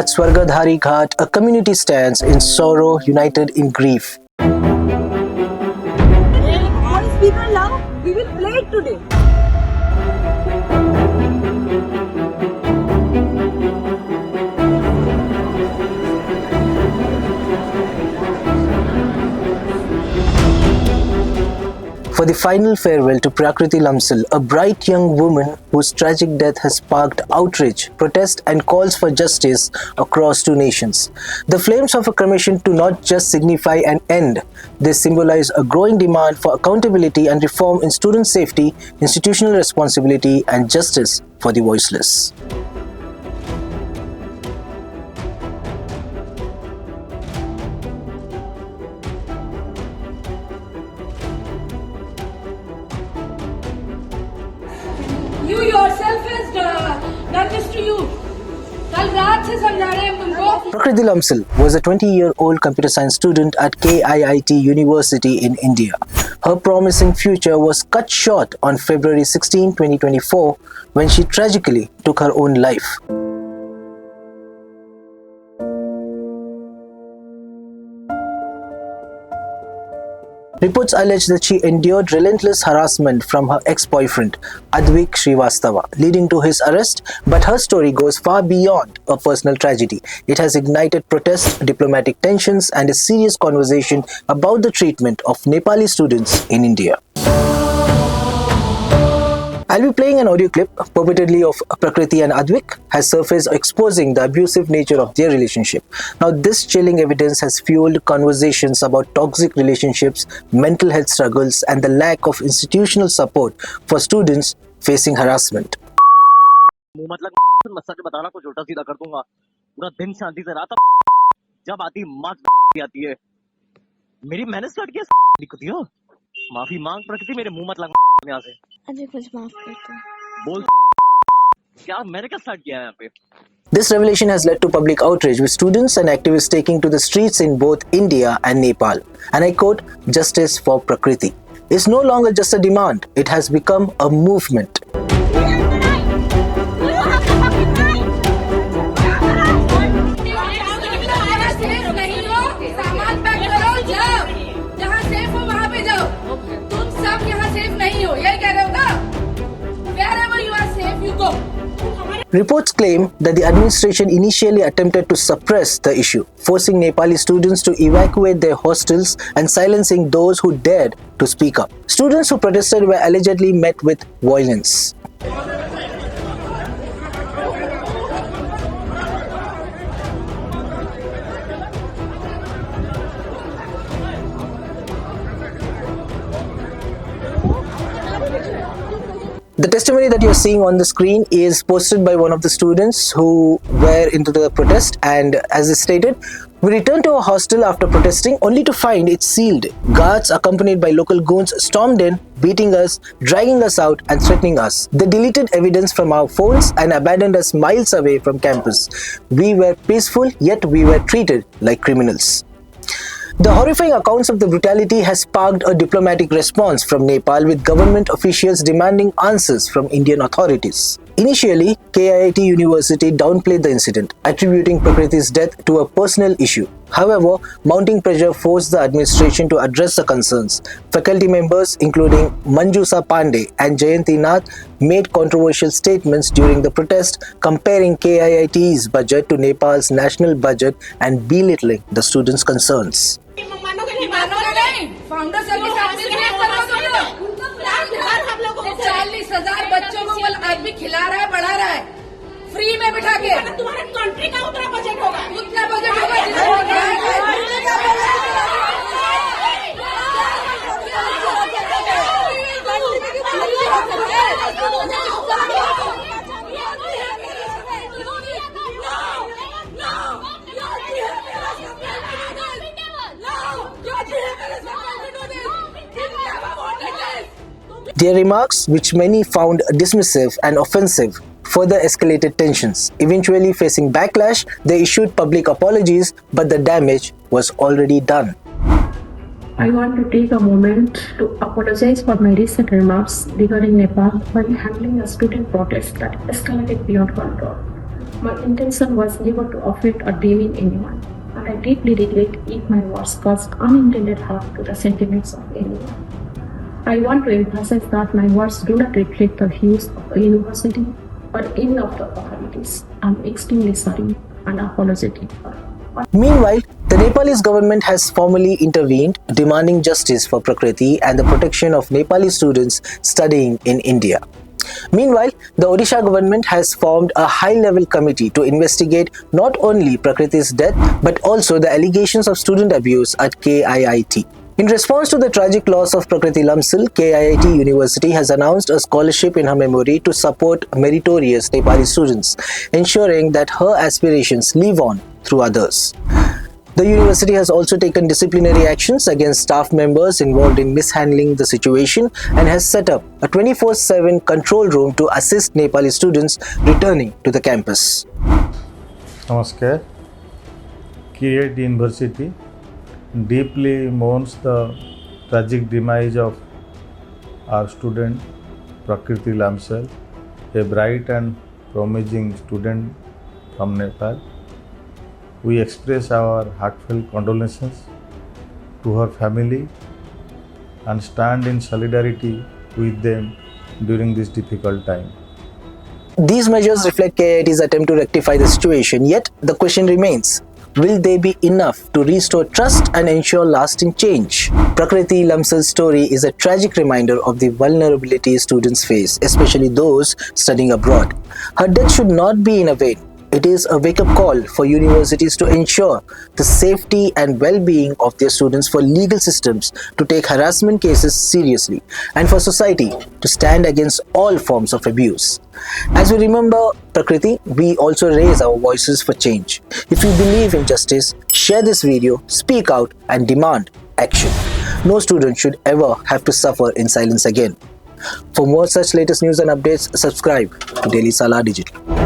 At Swargadhari Ghat, a community stands in sorrow, united in grief. Boys, people love, we will play it today. For the final farewell to Prakriti Lamsal, a bright young woman whose tragic death has sparked outrage, protest and calls for justice across two nations. The flames of a cremation do not just signify an end, they symbolize a growing demand for accountability and reform in student safety, institutional responsibility and justice for the voiceless. You yourself has done this to you. कल रात से समझा रहे हैं तुमको. Prakriti Lamsal was a 20-year-old computer science student at KIIT University in India. Her promising future was cut short on February 16, 2024 when she tragically took her own life. Reports allege that she endured relentless harassment from her ex-boyfriend, Advik Srivastava, leading to his arrest, but her story goes far beyond a personal tragedy. It has ignited protests, diplomatic tensions, and a serious conversation about the treatment of Nepali students in India. I'll be playing an audio clip purportedly of Prakriti and Advik has surfaced exposing the abusive nature of their relationship. Now this chilling evidence has fueled conversations about toxic relationships, mental health struggles and the lack of institutional support for students facing harassment. माफी मांग प्रकृति मेरे मुंह मत लग यहाँ से अजय कुछ माफ कर दो बोल क्या मैंने क्या स्टार्ट किया है यहाँ पे. This revelation has led to public outrage with students and activists taking to the streets in both India and Nepal. And I quote, "Justice for Prakriti is no longer just a demand, it has become a movement." Reports claim that the administration initially attempted to suppress the issue, forcing Nepali students to evacuate their hostels and silencing those who dared to speak up. Students who protested were allegedly met with violence. The testimony that you're seeing on the screen is posted by one of the students who were into the protest, and as is stated, we returned to our hostel after protesting only to find it sealed. Guards accompanied by local goons stormed in, beating us, dragging us out and threatening us. They deleted evidence from our phones and abandoned us miles away from campus. We were peaceful, yet we were treated like criminals. The horrifying accounts of the brutality has sparked a diplomatic response from Nepal, with government officials demanding answers from Indian authorities. Initially, KIIT University downplayed the incident, attributing Prakriti's death to a personal issue. However, mounting pressure forced the administration to address the concerns. Faculty members, including Manjusa Pandey and Jayanti Nath, made controversial statements during the protest, comparing KIIT's budget to Nepal's national budget and belittling the students' concerns. Founder sir के साथ 40,000 बच्चों को आदमी खिला रहा है, बढ़ा रहा है, फ्री में बिठा के. तुम्हारे कंट्री का उतना बजट होगा, जितना बजट होगा. Their remarks, which many found dismissive and offensive, further escalated tensions. Eventually facing backlash, they issued public apologies, but the damage was already done. I want to take a moment to apologize for my recent remarks regarding Nepal while handling a student protest that escalated beyond control. My intention was never to offend or demean anyone, and I deeply regret if my words caused unintended harm to the sentiments of anyone. I want to emphasize that my words do not reflect the views of the university or any of the authorities. I am extremely sorry and apologetic for Meanwhile, the Nepalese government has formally intervened, demanding justice for Prakriti and the protection of Nepali students studying in India. Meanwhile, the Odisha government has formed a high-level committee to investigate not only Prakriti's death but also the allegations of student abuse at KIIT. In response to the tragic loss of Prakriti Lamsal, KIIT University has announced a scholarship in her memory to support meritorious Nepali students, ensuring that her aspirations live on through others. The university has also taken disciplinary actions against staff members involved in mishandling the situation and has set up a 24/7 control room to assist Nepali students returning to the campus. Namaskar. KIIT University deeply mourns the tragic demise of our student Prakriti Lamsal, a bright and promising student from Nepal. We express our heartfelt condolences to her family and stand in solidarity with them during this difficult time. These measures reflect KIIT's attempt to rectify the situation, yet the question remains, will they be enough to restore trust and ensure lasting change? Prakriti Lamsal's story is a tragic reminder of the vulnerability students face, especially those studying abroad. Her death should not be in a vain. It is a wake-up call for universities to ensure the safety and well-being of their students, for legal systems to take harassment cases seriously, and for society to stand against all forms of abuse. As we remember Prakriti, we also raise our voices for change. If you believe in justice, share this video, speak out, and demand action. No student should ever have to suffer in silence again. For more such latest news and updates, subscribe to Daily Salar Digital.